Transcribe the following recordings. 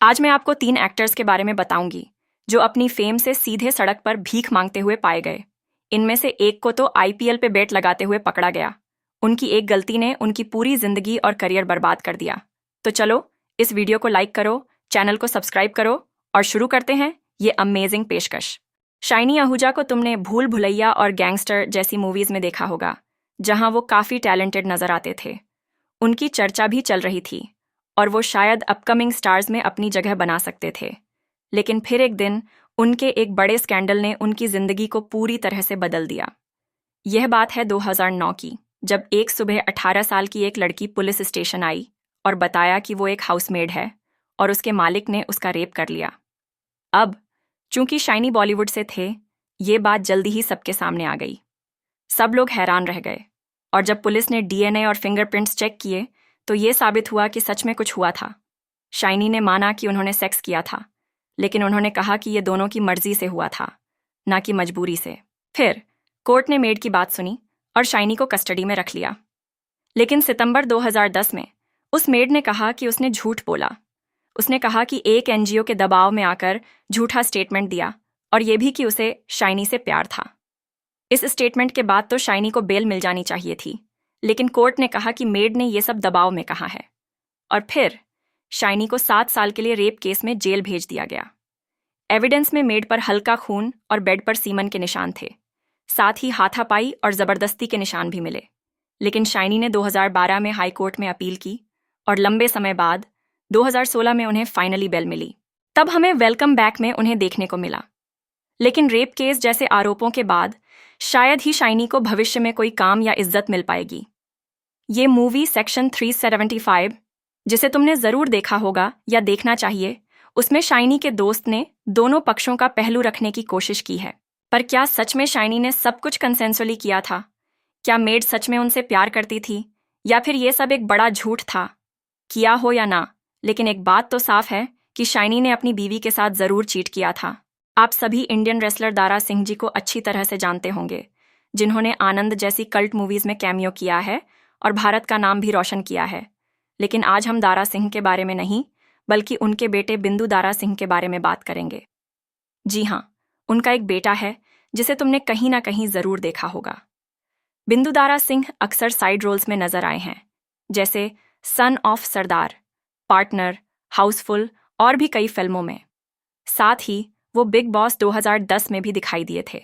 आज मैं आपको 3 एक्टर्स के बारे में बताऊंगी जो अपनी फेम से सीधे सड़क पर भीख मांगते हुए पाए गए। इनमें से एक को तो आईपीएल पे बेट लगाते हुए पकड़ा गया। उनकी एक गलती ने उनकी पूरी जिंदगी और करियर बर्बाद कर दिया। तो चलो इस वीडियो को लाइक करो, चैनल को सब्सक्राइब करो और शुरू करते हैं ये अमेजिंग पेशकश। शाइनी आहूजा को तुमने भूल भुलैया और गैंगस्टर जैसी मूवीज में देखा होगा, जहां वो काफी टैलेंटेड नजर आते थे। उनकी चर्चा भी चल रही थी और वो शायद अपकमिंग स्टार्स में अपनी जगह बना सकते थे। लेकिन फिर एक दिन उनके एक बड़े स्कैंडल ने उनकी जिंदगी को पूरी तरह से बदल दिया। यह बात है 2009 की, जब एक सुबह 18 साल की एक लड़की पुलिस स्टेशन आई और बताया कि वो एक हाउसमेड है और उसके मालिक ने उसका रेप कर लिया। अब चूंकि शाइनी बॉलीवुड से थे, ये बात जल्दी ही सबके सामने आ गई। सब लोग हैरान रह गए और जब पुलिस ने डीएनए और फिंगरप्रिंट्स चेक किए तो ये साबित हुआ कि सच में कुछ हुआ था। शाइनी ने माना कि उन्होंने सेक्स किया था, लेकिन उन्होंने कहा कि ये दोनों की मर्जी से हुआ था, ना कि मजबूरी से। फिर कोर्ट ने मेड की बात सुनी और शाइनी को कस्टडी में रख लिया। लेकिन सितंबर 2010 में उस मेड ने कहा कि उसने झूठ बोला। उसने कहा कि एक एनजीओ के दबाव में आकर झूठा स्टेटमेंट दिया और ये भी कि उसे शाइनी से प्यार था। इस स्टेटमेंट के बाद तो शाइनी को बेल मिल जानी चाहिए थी, लेकिन कोर्ट ने कहा कि मेड ने ये सब दबाव में कहा है। और फिर शाइनी को 7 साल के लिए रेप केस में जेल भेज दिया गया। एविडेंस में मेड पर हल्का खून और बेड पर सीमन के निशान थे। साथ ही हाथापाई और जबरदस्ती के निशान भी मिले। लेकिन शाइनी ने 2012 में हाई कोर्ट में अपील की और लंबे समय बाद 2016 में उन्हें फाइनली बेल मिली। तब हमें वेलकम बैक में उन्हें देखने को मिला। लेकिन रेप केस जैसे आरोपों के बाद शायद ही शाइनी को भविष्य में कोई काम या इज्जत मिल पाएगी। ये मूवी सेक्शन 375, जिसे तुमने जरूर देखा होगा या देखना चाहिए, उसमें शाइनी के दोस्त ने दोनों पक्षों का पहलू रखने की कोशिश की है। पर क्या सच में शाइनी ने सब कुछ कंसेंसुअली किया था? क्या मेड सच में उनसे प्यार करती थी या फिर ये सब एक बड़ा झूठ था? किया हो या ना, लेकिन एक बात तो साफ है कि शाइनी ने अपनी बीवी के साथ जरूर चीट किया था। आप सभी इंडियन रेसलर दारा सिंह जी को अच्छी तरह से जानते होंगे, जिन्होंने आनंद जैसी कल्ट मूवीज में कैमियो किया है और भारत का नाम भी रोशन किया है। लेकिन आज हम दारा सिंह के बारे में नहीं, बल्कि उनके बेटे बिंदु दारा सिंह के बारे में बात करेंगे। जी हाँ, उनका एक बेटा है जिसे तुमने कहीं ना कहीं जरूर देखा होगा। बिंदु दारा सिंह अक्सर साइड रोल्स में नजर आए हैं, जैसे son of Sardar, partner, Housefull और भी कई फिल्मों में। साथ ही वो बिग बॉस 2010 में भी दिखाई दिए थे।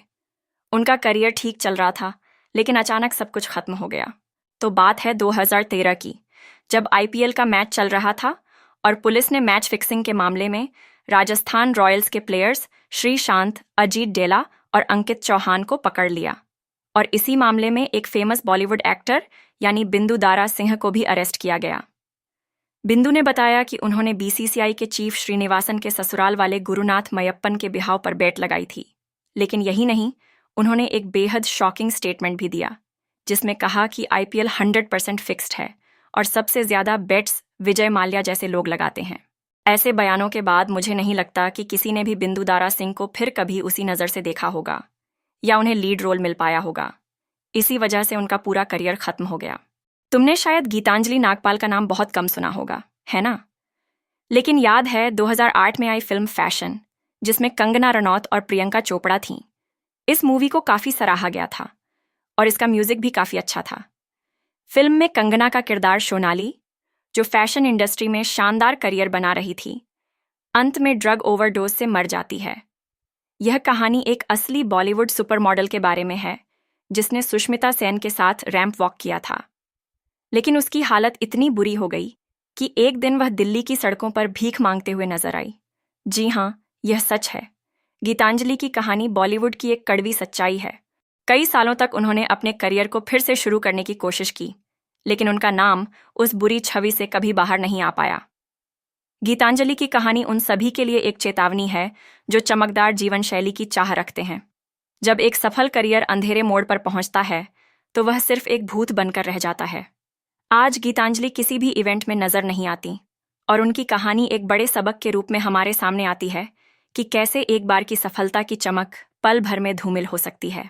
उनका करियर ठीक चल रहा था, लेकिन अचानक सब कुछ खत्म हो गया। तो बात है 2013 की, जब आईपीएल का मैच चल रहा था और पुलिस ने मैच फिक्सिंग के मामले में राजस्थान रॉयल्स के प्लेयर्स श्रीशांत, अजीत डेला और अंकित चौहान को पकड़ लिया। और इसी मामले में एक फेमस बॉलीवुड एक्टर यानी बिंदु दारा सिंह को भी अरेस्ट किया गया। बिंदु ने बताया कि उन्होंने बीसीसीआई के चीफ श्रीनिवासन के ससुराल वाले गुरुनाथ मयप्पन के बिहाव पर बेट लगाई थी। लेकिन यही नहीं, उन्होंने एक बेहद शॉकिंग स्टेटमेंट भी दिया, जिसमें कहा कि आईपीएल 100% फिक्स्ड है और सबसे ज्यादा बेट्स विजय माल्या जैसे लोग लगाते हैं। ऐसे बयानों के बाद मुझे नहीं लगता कि किसी ने भी बिंदु दारा सिंह को फिर कभी उसी नज़र से देखा होगा या उन्हें लीड रोल मिल पाया होगा। इसी वजह से उनका पूरा करियर खत्म हो गया। तुमने शायद गीतांजलि नागपाल का नाम बहुत कम सुना होगा, है ना? लेकिन याद है 2008 में आई फिल्म फैशन, जिसमें कंगना रनौत और प्रियंका चोपड़ा थीं। इस मूवी को काफी सराहा गया था और इसका म्यूजिक भी काफी अच्छा था। फिल्म में कंगना का किरदार सोनाली, जो फैशन इंडस्ट्री में शानदार करियर बना रही थी, अंत में ड्रग ओवरडोज से मर जाती है। यह कहानी एक असली बॉलीवुड सुपर मॉडल के बारे में है, जिसने सुष्मिता सेन के साथ रैंप वॉक किया था। लेकिन उसकी हालत इतनी बुरी हो गई कि एक दिन वह दिल्ली की सड़कों पर भीख मांगते हुए नजर आई। जी हाँ, यह सच है। गीतांजलि की कहानी बॉलीवुड की एक कड़वी सच्चाई है। कई सालों तक उन्होंने अपने करियर को फिर से शुरू करने की कोशिश की, लेकिन उनका नाम उस बुरी छवि से कभी बाहर नहीं आ पाया। गीतांजलि की कहानी उन सभी के लिए एक चेतावनी है जो चमकदार जीवन शैली की चाह रखते हैं। जब एक सफल करियर अंधेरे मोड़ पर पहुंचता है, तो वह सिर्फ एक भूत बनकर रह जाता है। आज गीतांजलि किसी भी इवेंट में नजर नहीं आती और उनकी कहानी एक बड़े सबक के रूप में हमारे सामने आती है कि कैसे एक बार की सफलता की चमक पल भर में धूमिल हो सकती है।